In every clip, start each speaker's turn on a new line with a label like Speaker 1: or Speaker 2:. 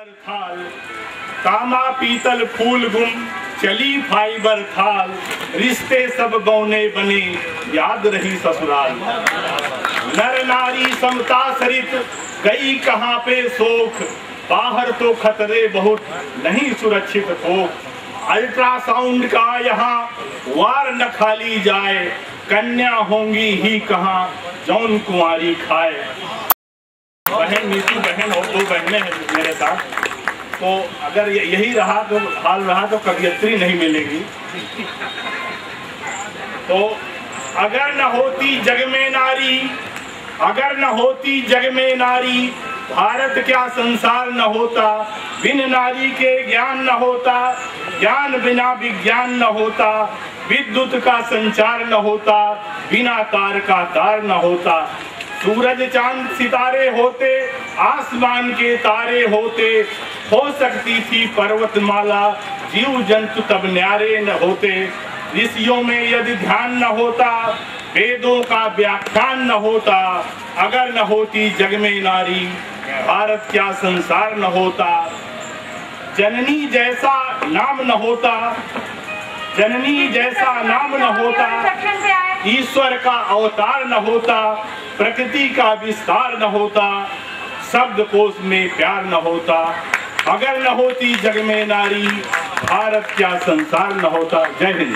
Speaker 1: Fibre थाल, तामा पीतल फूल गुम चली फाइबर थाल, रिश्ते सब गौने बने याद रही ससुराल। नर नारी समता सरित गई कहाँ पे सोख, बाहर तो खतरे बहुत नहीं सुरक्षित खोख। अल्ट्रासाउंड का यहाँ वार न खाली जाए, कन्या होंगी ही कहाँ जौन कुंवारी खाए। बहन नीतू बहन और 2 बहनें हैं मेरे साथ, तो अगर यही रहा तो हाल रहा तो कवियत्री नहीं मिलेगी। तो अगर न होती जग में नारी, अगर न होती जग में नारी, भारत क्या संसार न होता। बिन नारी के ज्ञान न होता, ज्ञान बिना विज्ञान न होता। विद्युत का संचार न होता, बिना तार का तार न होता। सूरज चांद सितारे होते, आसमान के तारे होते। हो सकती थी पर्वतमाला, जीव जंतु तब न्यारे न होते। ऋषियों में यदि ध्यान न होता, वेदों का व्याख्यान न होता। अगर न होती जग में नारी, भारत क्या संसार न होता। जननी जैसा नाम न होता, जननी जैसा नाम न होता। ईश्वर का अवतार न होता, प्रकृति का विस्तार न होता। शब्दकोश में प्यार न होता। अगर न होती जग में नारी, भारत क्या संसार न होता। जय हिंद।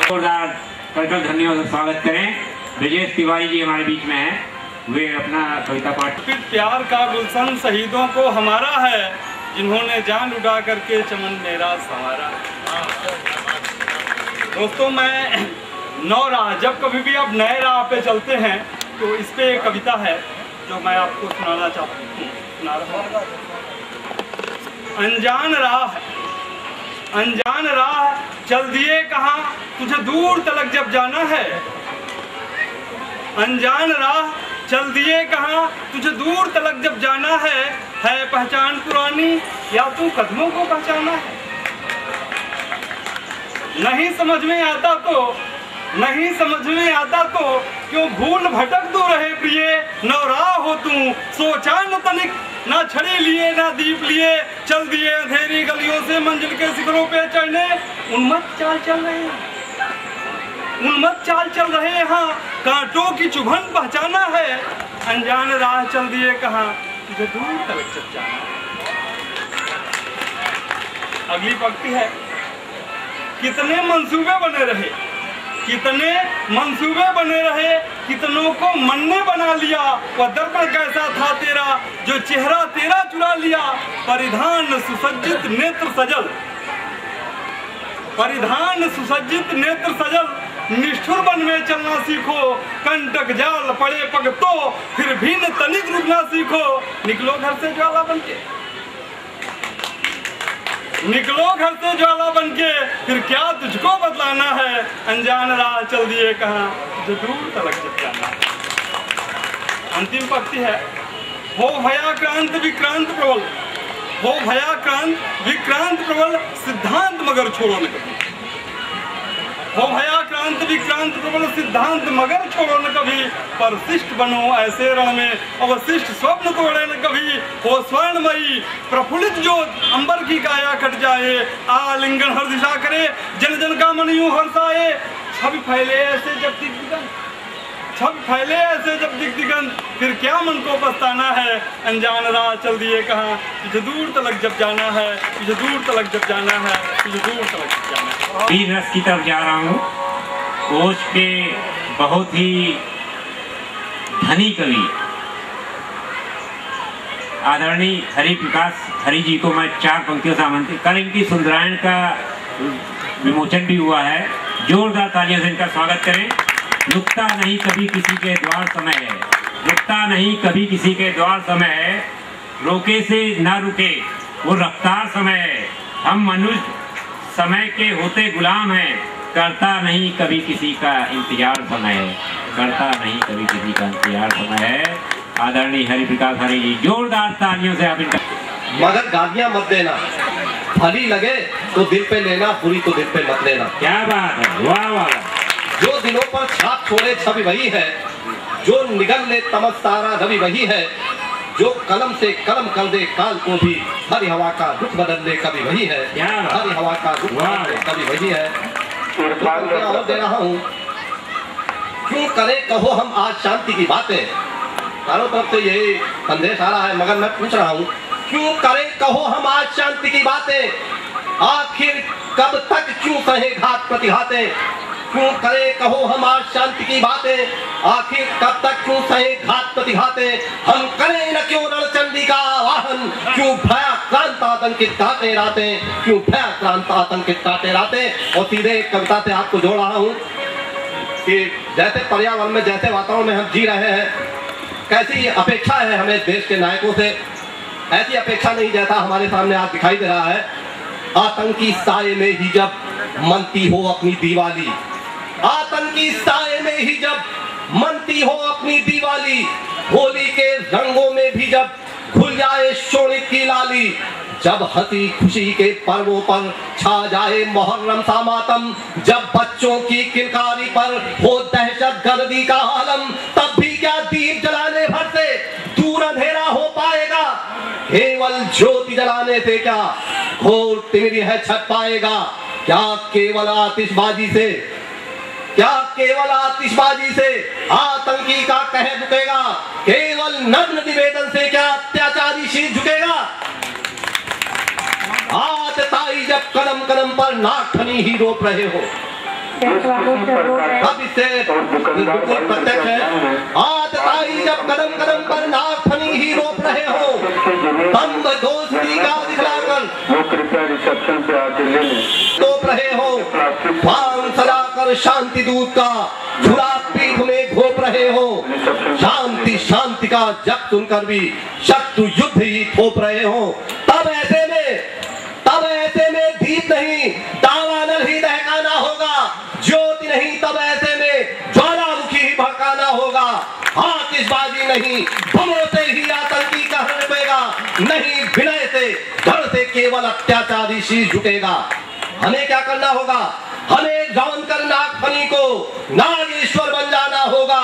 Speaker 2: धन्यवाद। स्वागत करें। ब्रजेश तिवारी जी हमारे बीच में हैं, वे अपना कविता पाठ।
Speaker 3: प्यार का गुलशन शहीदों को हमारा है, जिन्होंने जान उड़ा करके चमन मेरा संवारा। दोस्तों, मैं नौ राह, जब कभी भी आप नए राह पे चलते हैं तो इस पे एक कविता है जो मैं आपको सुनाना चाहता हूँ, सुना रहा हूँ। अनजान राह, अनजान राह चल दिए कहाँ, तुझे दूर तलक जब जाना है। अनजान राह चल दिए कहाँ, तुझे दूर तलक जब जाना है पहचान पुरानी या तू कदमों को पहचाना है। नहीं समझ में आता तो, नहीं समझ में आता तो क्यों भूल भटक दो रहे प्रिय। नौराह हो तू, सोचा न तनिक, ना छड़ी लिए ना दीप लिए। चल दिए अंधेरी गलियों से मंजिल के शिखरों पे चढ़ने। उन्मत्त चाल चल रहे हैं, उन्मत्त चाल चल रहे हैं। कांटों की चुभन पहचाना है। अनजान राह चल दिए कहाँ, तुझे दूर तलक जब जाना है। अगली पंक्ति है, कितने मंसूबे बने रहे, कितने मंसूबे बने रहे। कितनों को मन ने बना लिया, वह दर्पण कैसा था तेरा, जो चेहरा तेरा चुरा लिया। परिधान सुसज्जित नेत्र सजल, परिधान सुसज्जित नेत्र सजल। निष्ठुर बन में चलना सीखो, कंटक जाल पड़े पग तो फिर भी न तनिक रुकना सीखो। निकलो घर से ज्वाला बनके, निकलो घर से ज्वाला बनके, फिर क्या तुझको बदलाना है। अनजान राह चल दिए कहाँ, जो दूर तलक जब जाना है। अंतिम पंक्ति है, हो भयाक्रांत विक्रांत प्रबल, हो भयाक्रांत विक्रांत प्रबल। सिद्धांत मगर छोड़ो न कभी, हो भयाक्रांत विक्रांत प्रबल। सिद्धांत मगर छोड़ो न कभी। परशिष्ट बनो ऐसे रण में, अवशिष्ट स्वप्न तोड़े न कभी। हो स्वर्णमयी प्रफुल्लित ज्योत, अंबर की काया कट जाए। आलिंगन हर दिशा करे, जन जन का मन यूं हर्षाए। छवि फैले ऐसे जब दिग्दिगंत, छवि फैले ऐसे जब दिग्दिगंत, फिर क्या मन को पछताना है। अनजान राह चल दिए कहाँ, तुझे दूर तलक जब जाना है। तुझे दूर तलक जब जाना है, तुझे दूर तलक जब जाना है।
Speaker 2: वीर रस की तरफ जा रहा हूँ। कोश के बहुत ही धनी कवि आदरणीय हरि प्रकाश हरि जी को मैं 4 पंक्तियों से आमंत्रित। कल इनकी सुंदरायण का विमोचन भी हुआ है, जोरदार तालियों से इनका स्वागत करें। रुकता नहीं कभी किसी के द्वार समय है, रुकता नहीं कभी किसी के द्वार समय है। रोके से ना रुके वो रफ्तार समय है। हम मनुष्य समय के होते गुलाम हैं, करता नहीं कभी किसी का इंतजार समय है, करता नहीं कभी किसी का इंतजार समय है। आदरणीय हरि प्रकाश हरि जी, जोरदार तालियों से आप इनका।
Speaker 4: मगर गालियां मत देना, भली लगे तो दिल पे लेना, बुरी तो दिल पे मत लेना।
Speaker 2: क्या बात है, वाह वाह।
Speaker 4: जो दिलों पर छाप छोड़े छवि वही है, जो निगल ले तमस तारा रवि वही है। जो कलम से कलम कर दे काल को भी, हरी हवा का रुख बदल दे कभी वही है, हरी हवा का रुख बदल दे कभी वही है। और दे रहा हूँ, क्यों करे कहो हम आज शांति की बातें, चारों तरफ से यही संदेश आ रहा है, मगर मैं पूछ रहा हूँ क्यों करे कहो हम आज शांति की बातें, आखिर कब तक क्यों सहे घात प्रतिघातें, क्यों करे कहो हम आज शांति की बातें, आखिर कब तक क्यों सहे घात प्रतिघातें, हम करें न क्यों रणचंडी का आवाहन, क्यों भयाक्रांत आतंकित काटे रातें, क्यों भयाक्रांत आतंकित काटे रातें। और सीधे कविता से आपको जोड़ रहा हूँ कि जैसे पर्यावरण में, जैसे वातावरण में हम जी रहे हैं, कैसी अपेक्षा है हमें देश के नायकों से, ऐसी अपेक्षा नहीं जैसा हमारे सामने आज दिखाई दे रहा है। आतंकी साए में ही जब मनती हो अपनी दीवाली, आतंकी साए में ही जब मनती हो अपनी दीवाली, होली के रंगों में भी जब घुल जाए शोणित की लाली, जब हंसी खुशी के पर्वों पर छा जाए मुहर्रम सा मातम, जब बच्चों की किलकारी पर हो दहशत गर्दी का आलम, तब भी क्या दीप जलाने भर से दूर अंधेरा हो पाएगा, केवल ज्योति जलाने से क्या घोर तिमिर है छट पाएगा, क्या केवल आतिशबाजी से, क्या केवल आतिशबाजी से आतंकी का कहर रुकेगा, केवल नग्न निवेदन से क्या अत्याचारी शीश झुकेगा। हाथ ताई जब कदम कदम पर नाखनी ही रोप रहे हो, अब इससे बिल्कुल प्रत्यक्ष है। हाथ ताई जब कदम कदम पर नाखनी ही रोप रहे हो, बंद दोस्ती का दिखलाकर
Speaker 5: रिसेप्शन पे आके ले लें,
Speaker 4: रोप रहे हो, भांग सजाकर शांति दूत का झुला पीठ में घोप रहे हो, शांति शांति का जप सुनकर भी शत्रु युद्ध ही थोप रहे हो। तब ऐसे में दीप नहीं दावानल ही दहकाना होगा, ज्योति नहीं तब ऐसे में ज्वालामुखी ही भड़काना होगा, आतिशबाजी नहीं बमों से ही आतंकी का रुकेगा, नहीं विनय से धड़ से केवल अत्याचारी शीश झुकेगा। हमें क्या करना होगा, हमें जानकर नागफनी को नागेश्वर बन जाना होगा,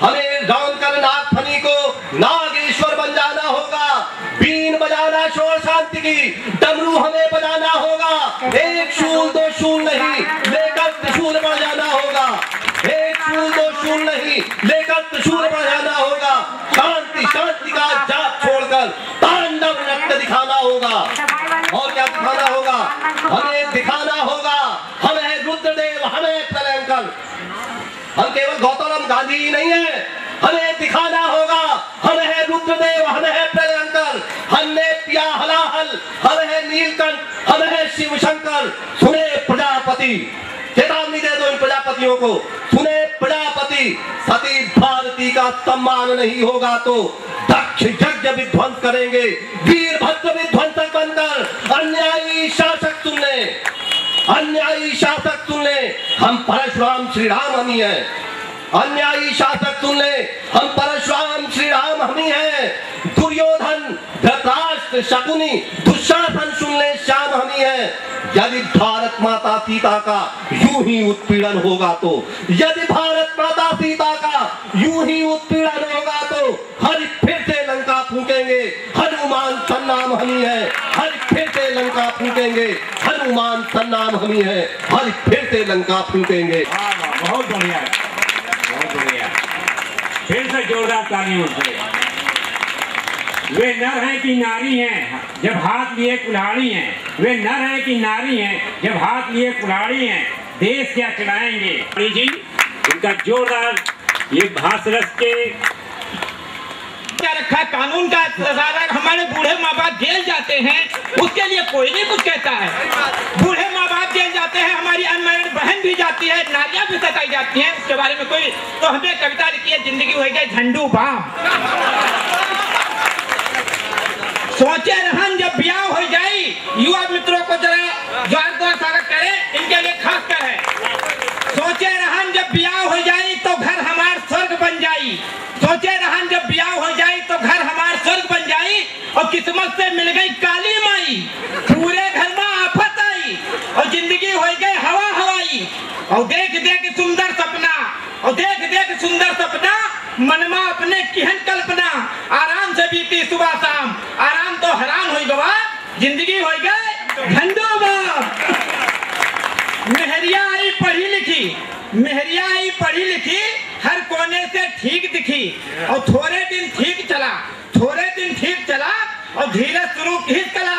Speaker 4: हमें जानकर नागफनी को नागेश्वर बन जाना होगा, बीन बजाना शोर शांति की, डमरू हमें बजाना होगा, एक शूल दो शूल नहीं लेकर त्रिशूल बढ़ जाना होगा, एक शूल दो शूल नहीं लेकर त्रिशूल बढ़ जाना होगा, शांति शांति का जाप छोड़कर तांडव नृत्य दिखाना होगा। और क्या दिखाना होगा, हमें दिखाना होगा हम है रुद्रदेव, हमें प्रलयंकर, हम केवल गौतम गांधी ही नहीं है, हमें दिखाना होगा हम है रुद्रदेव, हम है प्रलयंकर, हमने पिया हलाहल, हम है नीलकंठ, हम है शिव शंकर। सुने प्रजापति, चेतावनी दे दो इन प्रजापतियों को, सुने प्रजापति, सती भारती का सम्मान नहीं होगा तो दक्ष यज्ञ विध्वंस करेंगे, वीरभद्र विध्वंसक बनकर। अन्यायी शासक सुन ले, अन्यायी शासक सुन ले, हम परशुराम श्री राम हम ही है, अन्यायी शासक सुन ले, हम परशुराम श्री राम हम ही है, दुर्योधन धृतराष्ट्र शकुनी दुशासन सुन ले, श्याम हम ही है। यदि भारत माता सीता का यूं ही उत्पीड़न होगा तो, यदि भारत माता सीता का यूं ही उत्पीड़न होगा तो हर फिर से लंका फूकेंगे, हनुमान सन्नाम हम ही है, हर फिर से लंका फूकेंगे, हनुमान सन्नाम हम ही है, हर फिर से लंका फूकेंगे।
Speaker 2: बहुत बढ़िया, बहुत बढ़िया, फिर से जोरदार तालियों से। वे नर हैं कि नारी हैं जब हाथ लिए कुल्हाड़ी हैं, वे नर हैं कि नारी हैं जब हाथ लिए कुल्हाड़ी हैं, देश क्या चलाएंगे। जी उनका जोरदार ये भाषरस के
Speaker 6: क्या रखा कानून का हमारे बूढ़े माँ बाप जेल जाते हैं, उसके लिए कोई नहीं कुछ कहता है, बूढ़े माँ बाप जेल जाते हैं, हमारी अनमैरिड बहन भी जाती है, नारियां भी सताई जाती हैं, उसके बारे में कोई। तो हमें कविता लिखी है, जिंदगी हो गई झंडू बाम, सोचे रहन जब ब्याह हो जाए, युवा मित्रों को जरा जोर द्वार स्वागत करें, इनके लिए खास कर है। सोचे रहन जब ब्याह हो जाए तो घर हमार स्वर्ग बन जाई, सोचे रहन जब ब्याह हो जाए तो घर हमार स्वर्ग बन जाई, और किस्मत से मिल गई काली माई, पूरे घर में आफत आई, और जिंदगी हो गई हवा हवाई, और देख देख सुंदर सपना, और देख देख सुंदर सपना, मनमा अपने किहन कल्पना, आराम से बीती जिंदगी हो गए झंडू बाम। मेहरिया आई पढ़ी लिखी, मेहरिया आई पढ़ी लिखी, हर कोने से ठीक दिखी, और थोड़े दिन ठीक चला, थोड़े दिन ठीक चला, और धीरे शुरू खींच चला।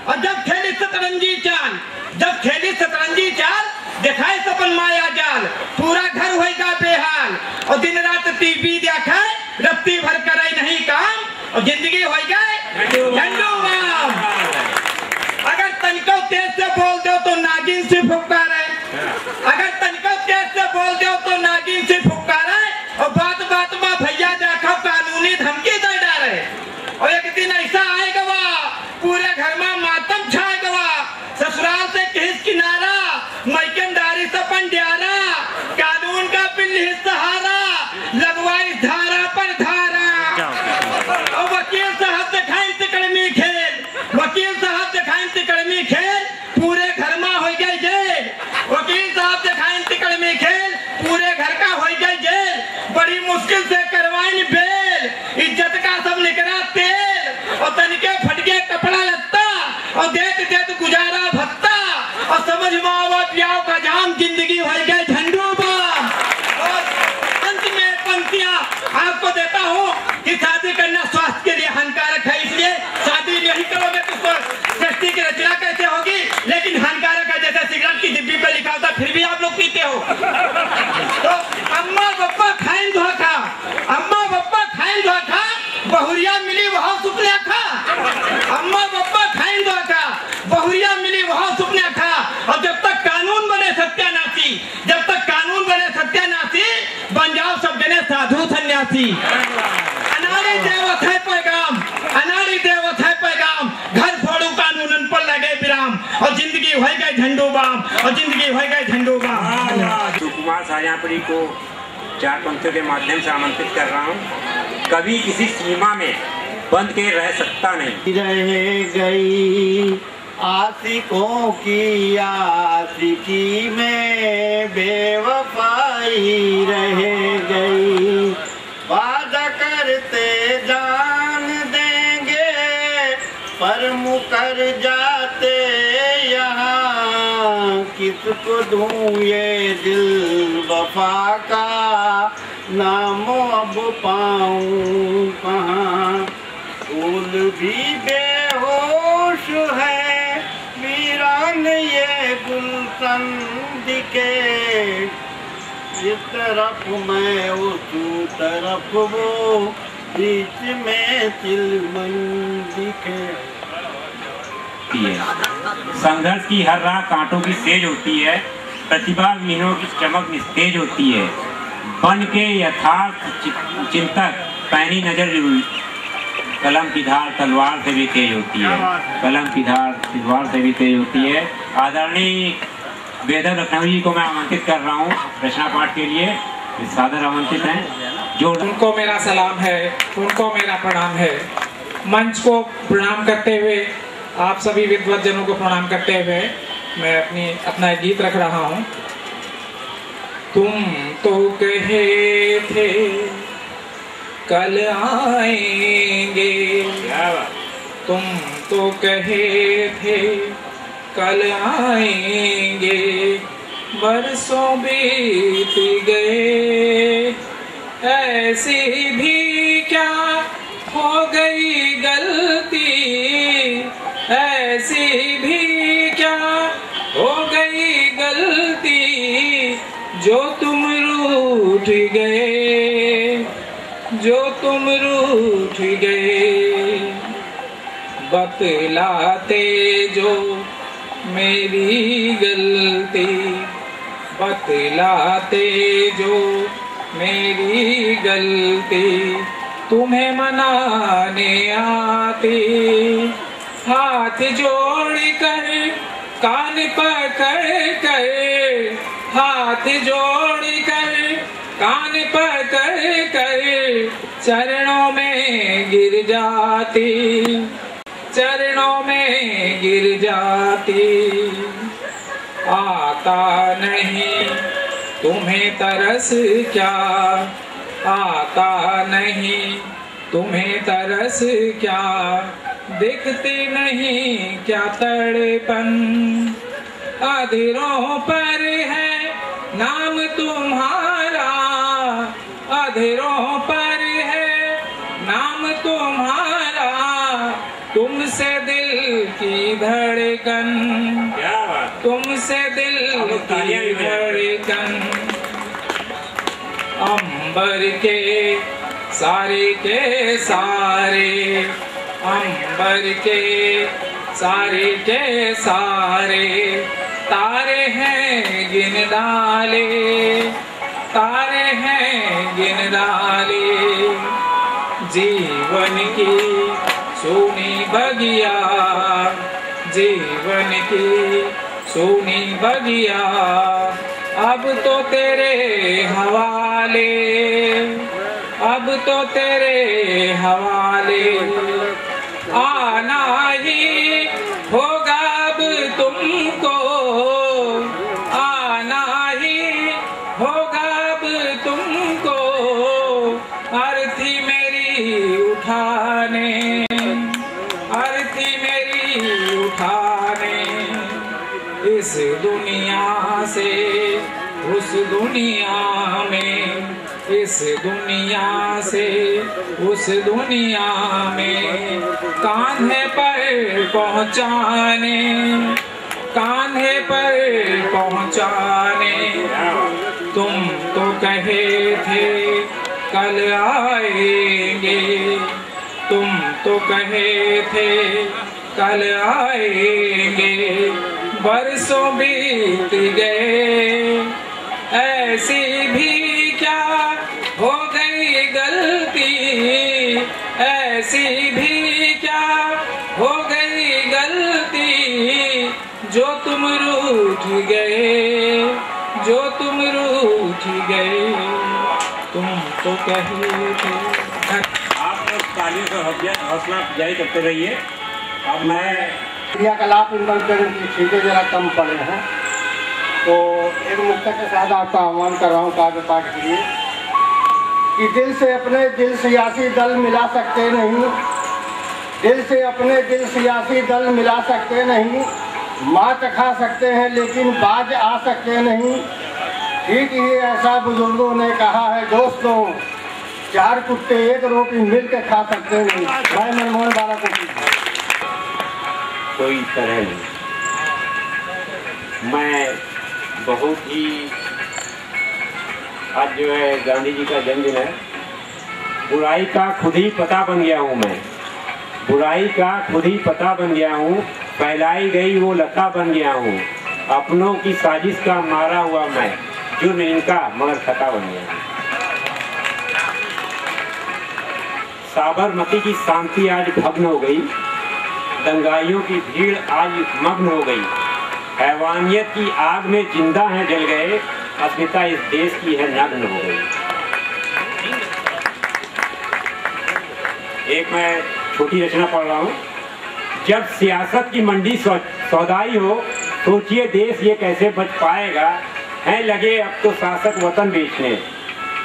Speaker 6: और जब खेली सतरंजी चाल, जब खेली सतरंजी चाल, दिखाए सपन माया जाल, पूरा घर होएगा बेहाल, और दिन रात टीवी देखा, रत्ती भर करे नहीं काम, और जिंदगी हो गए झंडू बाम। अगर तनिको तेज से बोल दो तो नागिन से फुफकारे, अगर तनिको तेज से बोल दो तो नागिन से फुफकारे, और बात बात में भैया देखो कानूनी धमकी दे डाले। और एक दिन ऐसा आएगा पूरे घर में मातम छाएगा, ससुराल से किस किनारा, मैकनदारी से पंड्यारा, कानून का बिल सहारा, लगवाई धारा पर धारा। और वकील साहब दिखाई तिकड़मी खेल, वकील साहब दिखाई तिकड़मी खेल, पूरे घर में हो गए जेल। वकील साहब दिखाई तिकड़मी खेल, पूरे घर का हो गए जेल। बड़ी मुश्किल से करवाई बेल, इज्जत का सब निकला तेल, और तनिके फटके कपड़ा लगता, और देख देख गुजारा भत्ता, और समझ में आवा प्याव का जाम, जिंदगी हो गए झंडू बाम। और अंत में पंक्तियां आपको देता हूँ कि शादी करना स्वास्थ्य के लिए हानिकारक है, इसलिए शादी नहीं करोगे तो सृष्टि की रचना कैसे होगी। लेकिन हानिकारक है, जैसे सिगरेट की डिब्बी पे लिखा होता, फिर भी आप लोग पीते हो। तो अम्मा पप्पा खाइन धोखा, अम्मा पप्पा खाइन धोखा, बहुरिया मिली वहाँ सुपने खा। अम्मा पप्पा खाइन धोखा, बहुरिया मिली वहाँ सुपने खा। और जब तक कानून बने सत्यानाशी, जब तक कानून बने सत्यानाशी, बन जाओ सब जने साधु सन्यासी। अनाड़ी देवत है पैगाम, अनाड़ी देवत है पैगाम, घर छोड़ू कानूनन पर लगे विराम, और जिंदगी हो गए झंडू बाम, और जिंदगी हो गए झंडू बाम।
Speaker 2: सुकुमार शाहजहाँपुरी को 4 पंक्तियों के माध्यम से आमंत्रित कर रहा हूँ। कभी किसी सीमा में बंद के रह सकता नहीं,
Speaker 7: रह गई आशिकों की आशिकी में बेवफाई रह गई। वादा करते जान देंगे पर मुकर जाते यहाँ, किसको दूँ ये दिल वफा का, नाम अब पाऊँ कहाँ। फूल भी बेहोश है वीरान ये गुलशन दिखे, इस तरफ मैं उस तरफ वो, बीच में चिलमन दिखे।
Speaker 2: संघर्ष की हर राह कांटों की सेज होती है, प्रतिभा विहीनों की चमक निस्तेज होती है। बन के यथार्थ चिंतक पैनी नजर कलम की धार तलवार से भी तेज होती है, कलम की धार तलवार से भी तेज होती है। आदरणीय वेदर लखनवी जी को मैं आमंत्रित कर रहा हूँ रचना पाठ के लिए, सादर आमंत्रित हैं। जो
Speaker 8: उनको मेरा सलाम है, उनको मेरा प्रणाम है। मंच को प्रणाम करते हुए, आप सभी विद्वत जनों को प्रणाम करते हुए मैं अपना गीत रख रहा हूँ। तुम तो कहे थे कल आएंगे, तुम तो कहे थे कल आएंगे, बरसों बीत गए, ऐसी भी क्या हो गई गलती, ऐसी भी क्या हो गई गलती, जो तुम रूठ गए, जो तुम रूठ गए। बतलाते जो मेरी गलती, बतलाते जो मेरी गलती, तुम्हें मनाने आती, हाथ जोड़ कर कान पकड़ कर, हाथ जोड़ कर कान पकड़ कर, चरणों में गिर जाती, चरणों में गिर जाती। आता नहीं तुम्हें तरस क्या, आता नहीं तुम्हें तरस क्या, देखते नहीं क्या तड़पन, अधरों पर है नाम तुम्हारा, अधरों पर है नाम तुम्हारा, तुमसे दिल की धड़कन, तुमसे दिल की धड़कन। अंबर के सारे, अंबर के सारे तारे हैं गिन डाले, तारे हैं गिन डाले। जीवन की सोनी बगिया, जीवन की सोनी बगिया, अब तो तेरे हवाले, अब तो तेरे हवाले। आना ही होगा अब तुमको, आना ही होगा अब तुमको, अर्थी मेरी उठाने, अर्थी मेरी उठाने। इस दुनिया से उस दुनिया में, इस दुनिया से उस दुनिया में, कान्हे पर पहुँचाने, कान्हे पर पहुँचाने। तुम तो कहे थे कल आएंगे, तुम तो कहे थे कल आएंगे, बरसों बीत गए, ऐसी भी क्या हो गई गलती, ऐसी भी क्या हो गई गलती, जो तुम रूठ गए, जो तुम रूठ गए। तुम तो कहे थे।
Speaker 2: आप लोग तालियों से हौसला अफजाई करते रहिए। अब मैं
Speaker 9: क्रियाकलाप की छींटे जरा कम पड़े हैं, तो एक मुक्ता के साथ आपका आह्वान कर रहा हूँ काव्य पाठ के लिए कि दिल से अपने दिल सियासी दल मिला सकते नहीं, दिल से अपने दिल सियासी दल मिला सकते नहीं, मात खा सकते हैं लेकिन बाज आ सकते नहीं। ठीक ही ऐसा बुजुर्गों ने कहा है दोस्तों, चार कुत्ते एक रोटी मिल के खा सकते नहीं। भाई मनमोहन 12 कुत्ते
Speaker 2: कोई तरह नहीं। मैं बहुत ही, आज जो है गांधी जी का जन्मदिन है, बुराई का खुद ही पता बन गया हूँ मैं, बुराई का खुद ही पता बन गया हूँ, फैलाई गई वो लता बन गया हूँ, अपनों की साजिश का मारा हुआ मैं, जुर्म इनका मगर खता बन गया। साबरमती की शांति आज भग्न हो गई, दंगाइयों की भीड़ आज मग्न हो गई, हैवानियत की आग में जिंदा हैं जल गए, अस्मिता इस देश की है नग्न हो गई। एक मैं छोटी रचना पढ़ रहा हूँ। जब सियासत की मंडी सौदाई हो, सोचिए देश ये कैसे बच पाएगा, हैं लगे अब तो शासक वतन बेचने,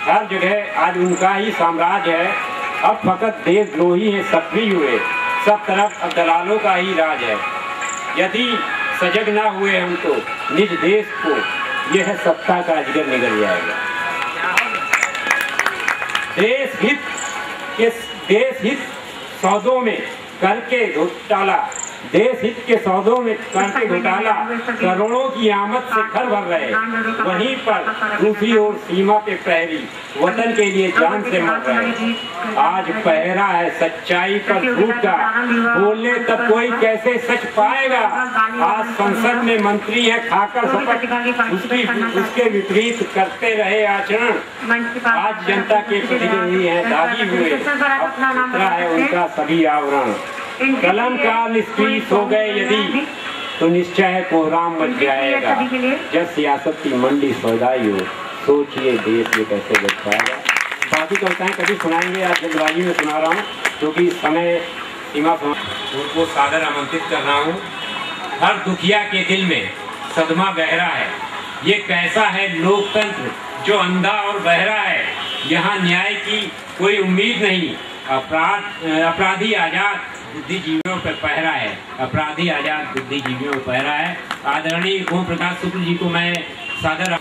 Speaker 2: हर जगह आज उनका ही साम्राज्य है, अब फकत देशद्रोही हैं सक्रिय हुए, सब तरफ अब दलालों का ही राज है। यदि सजग ना हुए हम तो निज देश को यह सत्ता का अजगर निगल जाएगा। देश हित सौदों में करके घोटाला, देश हित के सौदों में करके घोटाला, करोड़ों की आमद से घर भर रहे, वहीं पर दूसरी ओर सीमा पे प्रहरी वतन के लिए जान से मर रहे। आज पहरा है सच्चाई पर झूठ का, बोले तब कोई कैसे सच पाएगा। आज संसद में मंत्री है खाकर शपथ, उसके विपरीत करते रहे आचरण। आज जनता के प्रतिनिधि हैं दागी हुए, अब है उनका सभी आवरण। कलम का निष्क्रिय हो गए यदि तो निश्चय कोहराम मच जाएगा। जब सियासत की मंडी सौदाई हो, सोचिए देश ये कैसे बच पाएगा। बाकी कविताएं कभी सुनाएंगे, आज जल्दबाजी में सुना रहा हूँ क्योंकि समय सीमा उनको सादर आमंत्रित कर रहा हूँ। हर दुखिया के दिल में सदमा गहरा है, ये कैसा है लोकतंत्र जो अंधा और बहरा है। यहाँ न्याय की कोई उम्मीद नहीं, अपराधी आजाद, बुद्धिजीवियों पर पहरा है, अपराधी आजाद बुद्धिजीवियों पर पहरा है। आदरणीय ओम प्रकाश शुक्ल जी को मैं सादर।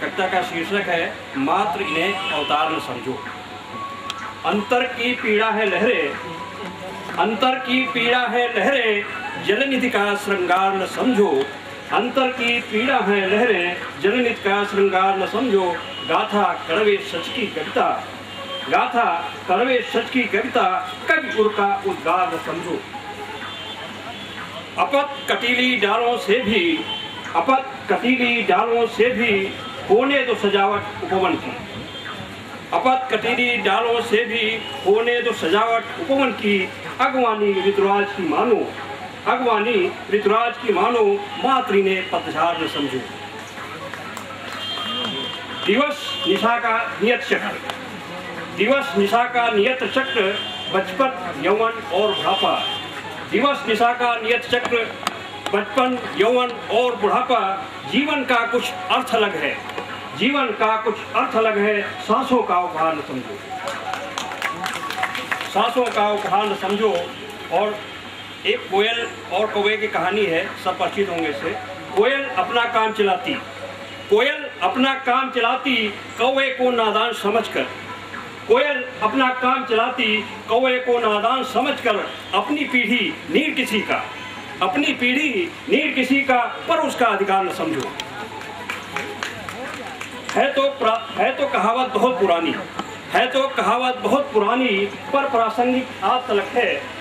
Speaker 3: कविता का शीर्षक है मात्र इन्हें अवतार न समझो। अंतर की पीड़ा है लहरें, अंतर की पीड़ा है लहरें, जलनिधि का श्रृंगार न समझो। अंतर की पीड़ा है लहरें, जलनिधि का श्रृंगार न समझो। गाथा कड़वे सच की कविता, गाथा कड़वे सच की कविता, कवि गुर का उद्गार न समझो। अपत कटीली डालों से भी, अपत कटीली डालों से भी होने दो सजावट उपवन की। अपत कटीली डालों से भी होने दो सजावट उपवन की। अगवानी ऋतुराज की मानो, अगवानी ऋतुराज की मानो, मातृ ने पतझार न समझो। दिवस निशा का नियत चक्र, दिवस निशा का नियत चक्र, बचपन यौवन और बुढ़ापा। दिवस निशा का नियत चक्र, बचपन यौवन और बुढ़ापा। जीवन का कुछ अर्थ अलग है, जीवन का कुछ अर्थ अलग है, सांसों का उपहार न समझो, सांसों का उपहार न समझो। और एक कोयल और कौवे की कहानी है, सब परिचित होंगे इससे। कोयल अपना काम चलाती, कोयल अपना काम चलाती, कौवे को नादान समझकर। कोयल अपना काम चलाती, कौवे को नादान समझकर। अपनी पीढ़ी नीर किसी का, अपनी पीढ़ी नीर किसी का, पर उसका अधिकार न समझो। है तो कहावत बहुत पुरानी, है तो कहावत बहुत पुरानी, पर प्रासंगिक आज तलक है।